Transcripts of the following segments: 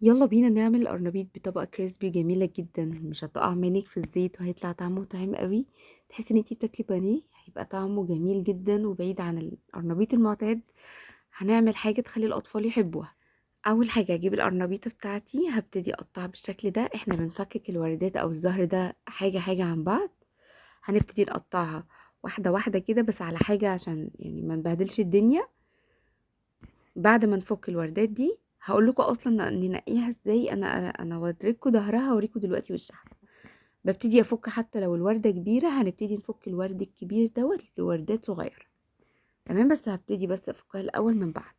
يلا بينا نعمل القرنبيط بطبقة كريسبي جميلة جدا، مش هتقع منك في الزيت وهيطلع طعمه طعم قوي. تحسي ان انتي بتاكلي بانيه، هيبقى طعمه جميل جدا وبعيد عن القرنبيط المعتاد. هنعمل حاجة تخلي الأطفال يحبوها. أول حاجة هجيب القرنبيطة بتاعتي، هبتدي أقطعها بالشكل ده. احنا بنفكك الوردات أو الزهر ده حاجة حاجة عن بعض. هنبتدي نقطعها واحدة واحدة كده، بس على حاجة عشان يعني ما نبهدلش الدنيا. بعد ما نفك الوردات دي هقول لكم اصلا ننقيها ازاي. انا اوريكم ظهرها، اوريكم دلوقتي وشها. ببتدي افك، حتى لو الورده كبيره هنبتدي نفك الورد الكبير دوت لوردات صغيره. تمام، بس هبتدي بس افكها الاول من بعض.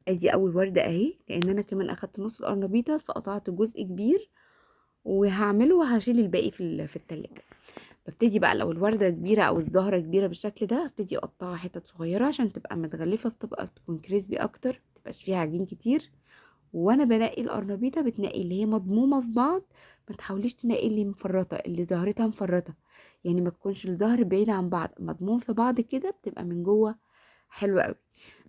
ادي اول ورده اهي، لان انا كمان اخدت نص القرنبيطه فقطعت جزء كبير وهعمله وهشيل الباقي في التلاجة. ببتدي بقى لو الوردة كبيرة او الزهرة كبيرة بالشكل ده، هبتدي اقطعها حتت صغيرة عشان تبقى متغلفة بطبقة تكون كريسبي اكتر، متبقاش فيها عجين كتير. وانا بنقي القرنبيطة بتنقي اللي هي مضمومة في بعض. ما تحاوليش تنقي اللي مفرطة، اللي زهرتها مفرطة. يعني ما تكونش الزهر بعيد عن بعض، مضموم في بعض كده بتبقى من جوه حلوة قوي.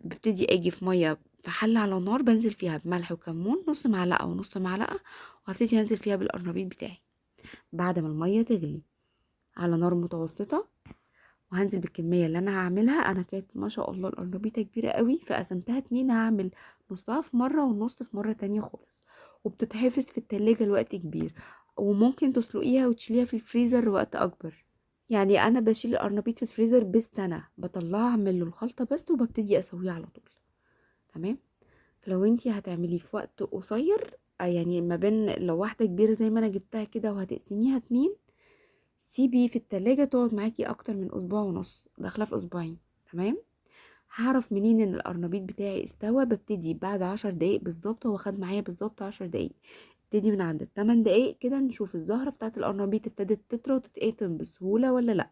ببتدي اجي في مية في حلة على نار، بنزل فيها بملح وكمون نص معلقة ونص معلقة، وهبتدي انزل فيها بالقرنبيط بتاعي. بعد ما المية تغلي على نار متوسطة، وهنزل بالكمية اللي انا هعملها. انا كانت ما شاء الله القرنبيطة كبيرة قوي فقسمتها اتنين، هعمل نصها في مرة والنص في مرة تانية خالص. وبتتحفظ في التلاجة لوقت كبير، وممكن تسلقيها وتشيليها في الفريزر لوقت اكبر. يعني انا بشيل القرنبيط في الفريزر بالسنة، بطلعه اعمل له الخلطة بس وببتدي اسويه على طول. تمام. فلو انتي هتعمليه في وقت قصير، يعني ما بين لو واحدة كبيرة زي ما انا جبتها كده وهتقسميها اتنين، سيبي في التلاجة تقعد معاكي اكتر من اسبوع ونص، داخله في اسبوعين. تمام. هعرف منين ان القرنبيط بتاعي استوى؟ ببتدي بعد 10 دقايق بالظبط، هو خد معايا بالظبط 10 دقايق. ابتدي من عند ال8 دقايق كده نشوف الزهرة بتاعت القرنبيط ابتدت تطرى وتتقطم بسهولة ولا لا.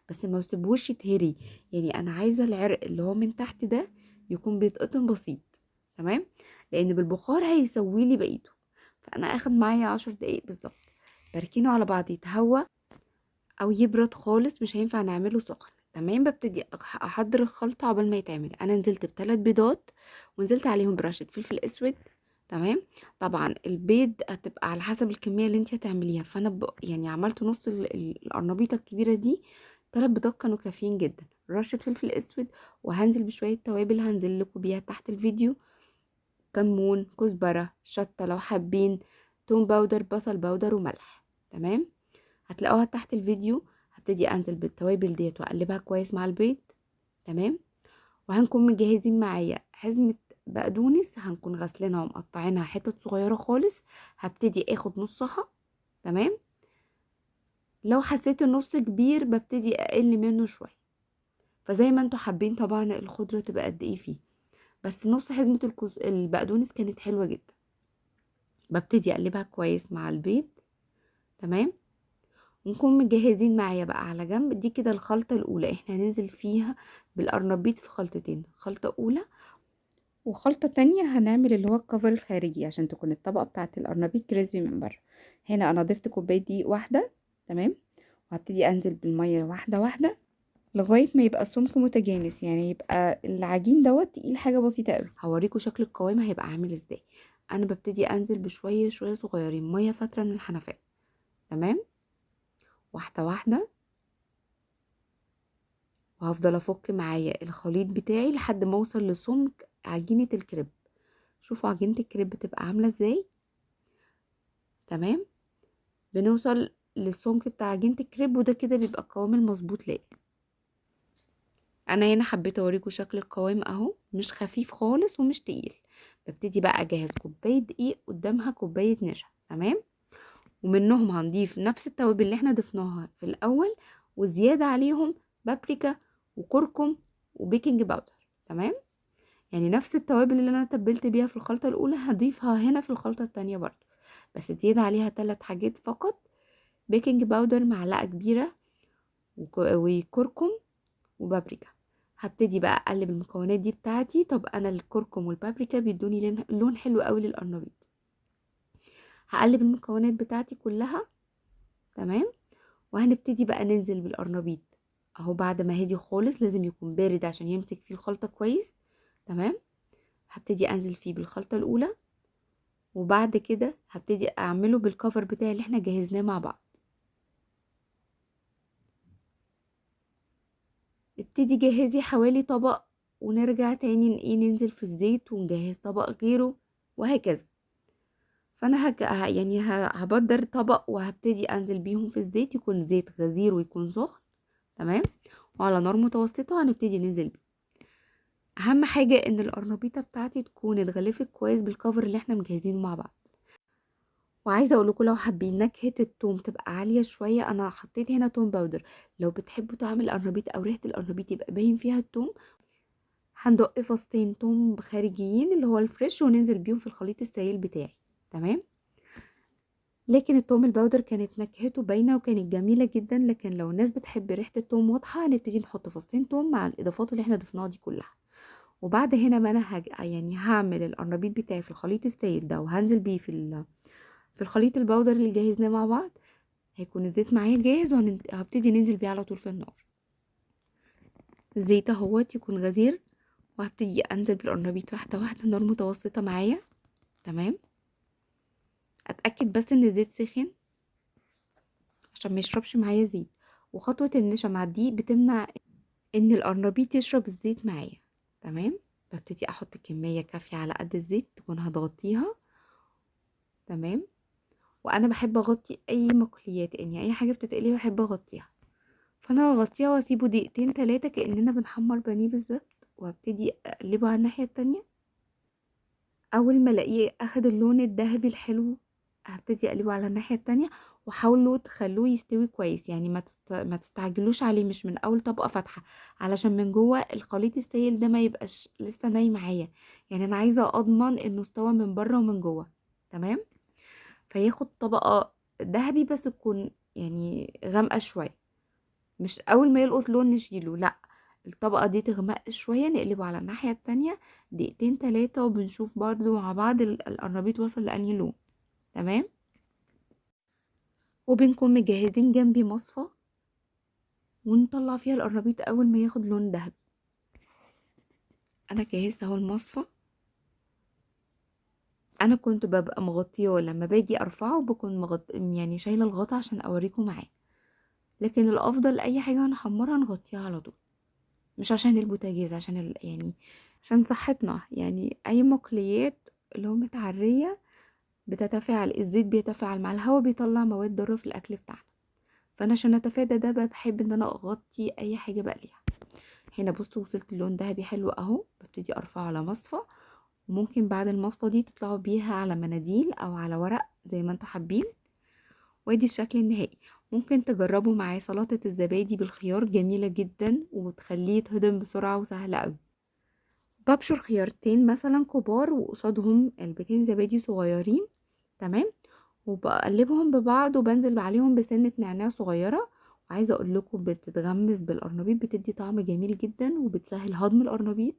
بس ما سيبوش يتهري، يعني انا عايزة العرق اللي هو من تحت ده يكون بيتقطم بسيط. تمام. لان بالبخار هيسوي لي بقيته. فانا اخد معايا 10 دقايق بالظبط. بركينه على بعض يتهوى او يبرد خالص، مش هينفع نعمله سخن. تمام. ببتدي احضر الخلطه. عقبال ما يتعمل انا نزلت ب3 بيضات، ونزلت عليهم برشه فلفل اسود. تمام. طبعا البيض هتبقى على حسب الكميه اللي انت هتعمليها، فانا يعني عملت نص القرنبيطه الكبيره دي. 3 بيضات كانوا كافيين جدا. رشه فلفل اسود، وهنزل بشويه توابل هنزل لكم بيها تحت الفيديو. كمون، كزبره، شطه لو حابين، توم باودر، بصل باودر، وملح. تمام. هتلاقوها تحت الفيديو. هبتدي انزل بالتوابل ديت واقلبها كويس مع البيض. تمام. وهنكون مجهزين معايا حزمة بقدونس، هنكون غسلينها ومقطعينها حتت صغيرة خالص. هبتدي اخد نصها. تمام. لو حسيت النص كبير ببتدي اقل منه شوية. فزي ما انتوا حابين طبعا الخضرة تبقى قد ايه فيه. بس نص حزمة البقدونس كانت حلوة جدا. ببتدي اقلبها كويس مع البيض. تمام. ونكون مجهزين معايا بقى على جنب. دي كده الخلطة الأولى، احنا هننزل فيها بالقرنبيط في خلطتين، خلطة أولى وخلطة تانية. هنعمل اللي هو الكفر الخارجي عشان تكون الطبقة بتاعة القرنبيط كريسبي من بره. هنا أنا ضفت كوباية دقيق واحدة. تمام. وهبتدي أنزل بالمية واحدة واحدة لغاية ما يبقى السمك متجانس، يعني يبقى العجين دوت تقيل حاجة بسيطة قوي. هوريكم شكل القوام هيبقى عامل ازاي. أنا ببتدي أنزل بشوية شوية صغيرين مية فترة من الحنفية. تمام. واحدة واحدة. وهفضل افك معايا الخليط بتاعي لحد ما اوصل لسمك عجينة الكريب. شوفوا عجينة الكريب بتبقى عاملة ازاي. تمام. بنوصل للسمك بتاع عجينة الكريب، وده كده بيبقى القوام المظبوط ليا. انا هنا حبيت اوريكم شكل القوام اهو، مش خفيف خالص ومش تقيل. ببتدي بقى اجهز كوباية دقيق قدامها كوباية نشا. تمام. ومنهم هنضيف نفس التوابل اللي احنا ضفناها في الاول، وزيادة عليهم بابريكا وكركم وبيكنج باودر. تمام. يعني نفس التوابل اللي انا تبلت بيها في الخلطة الاولى هضيفها هنا في الخلطة التانية برضو، بس زيادة عليها 3 حاجات فقط. بيكنج باودر معلقة كبيرة، وكركم، وبابريكا. هبتدي بقى اقلب المكونات دي بتاعتي. طب انا الكركم والبابريكا بيدوني لون حلو قوي للقرنبيط. هقلب المكونات بتاعتي كلها. تمام. وهنبتدي بقى ننزل بالقرنبيط اهو. بعد ما هدي خالص، لازم يكون بارد عشان يمسك فيه الخلطة كويس. تمام. هبتدي انزل فيه بالخلطة الاولى، وبعد كده هبتدي اعمله بالكفر بتاعي اللي احنا جهزناه مع بعض. ابتدي جهزي حوالي طبق، ونرجع تاني ننزل في الزيت ونجهز طبق غيره، وهكذا. فانا هبدر طبق وهبتدي انزل بيهم في الزيت، يكون زيت غزير ويكون سخن، تمام، وعلى نار متوسطة هنبتدي ننزل بيه. اهم حاجة ان القرنبيطة بتاعتي تكون اتغلفت كويس بالكفر اللي احنا مجهزينه مع بعض. وعايزه اقول لكم لو حابين نكهه التوم تبقى عاليه شويه، انا حطيت هنا توم باودر. لو بتحبوا طعم القرنبيط او ريحه القرنبيط يبقى باين فيها التوم، هندق فصين توم خارجيين اللي هو الفريش وننزل بيهم في الخليط السائل بتاعي، تمام. لكن التوم الباودر كانت نكهته باينه وكانت جميله جدا، لكن لو الناس بتحب ريحه التوم واضحه هنبتدي نحط فصين توم مع الاضافات اللي احنا ضفناها دي كلها. وبعد هنا ما انا هعمل القرنبيط بتاعي في الخليط السائل ده، وهنزل بيه في الخليط البودر اللي جهزناه مع بعض. هيكون الزيت معايا جاهز وهبتدي ننزل بيه على طول في النار. الزيت اهوت يكون غزير، وهبتدي انزل بالقرنبيط واحده واحده، نار متوسطه معايا، تمام. اتاكد بس ان الزيت سخن عشان ما يشربش معايا زيت. وخطوه النشا مع دي بتمنع ان القرنبيط يشرب الزيت معايا، تمام. ببتدي احط كميه كافيه على قد الزيت تكون هتغطيها، تمام. وانا بحب اغطي اي مقليات، يعني اي حاجه بتتقلي بحب اغطيها. فانا هغطيها واسيبه دقيقتين 3 كاننا بنحمر بانيه بالظبط، وهبتدي اقلبه على الناحيه التانية. اول ما الاقيه اخد اللون الذهبي الحلو هبتدي اقلبه على الناحيه التانية. وحاولوا تخلوه يستوي كويس، يعني ما تستعجلوش عليه، مش من اول طبقه فاتحه، علشان من جوه الخليط السائل ده ما يبقاش لسه ناي معايا. يعني انا عايزه اضمن انه استوى من بره ومن جوه، تمام. فياخد طبقه ذهبي بس تكون يعني غامقه شويه، مش اول ما يلقط لون نشيله، لا، الطبقة دي تغمق شوية نقلبه على الناحية التانية دقيقتين 3، وبنشوف برضو مع بعض القرنبيط وصل لأنهي لون، تمام. وبنكون مجهزين جنبي مصفى ونطلع فيها القرنبيط اول ما ياخد لون دهبي. انا جهزت اهو المصفى. انا كنت ببقى مغطيه، ولما باجي ارفعه بكون يعني شايله الغطا عشان اوريكم معاه. لكن الافضل اي حاجه هنحمرها نغطيها على طول، مش عشان البوتاجاز، عشان يعني عشان صحتنا. يعني اي مقليات اللي هو متعرية بتتفاعل، الزيت بيتفاعل مع الهواء بيطلع مواد ضارة في الاكل بتاعنا. فانا عشان اتفادى ده بحب ان انا اغطي اي حاجة بقليها. هنا بصوا وصلت اللون دهبي حلو اهو، ببتدي ارفعه على مصفى. وممكن بعد المصفى دي تطلعوا بيها على مناديل او على ورق زي ما انتوا حابين. وادي الشكل النهائي. ممكن تجربوا معاه سلطة الزبادي بالخيار، جميلة جدا وتخليه يتهضم بسرعة وسهلة قوي. ببشر خيارتين مثلا كبار وقصادهم علبتين زبادي صغيرين، تمام. وبقلبهم ببعض وبنزل عليهم بسنة نعناع صغيرة. وعايزة اقول لكم بتتغمس بالقرنبيط بتدي طعم جميل جدا وبتسهل هضم القرنبيط،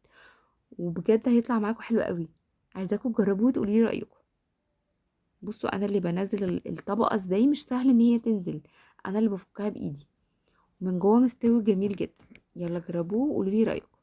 وبجد هيطلع معاكم حلو قوي. عايزاكم تجربوه وتقولي لي رأيكم. بصوا انا اللي بنزل الطبقة ازاي، مش سهل ان هي تنزل، انا اللي بفكها بايدي، من جوه مستوي جميل جدا. يلا جربوه وقولوا لي رأيكم.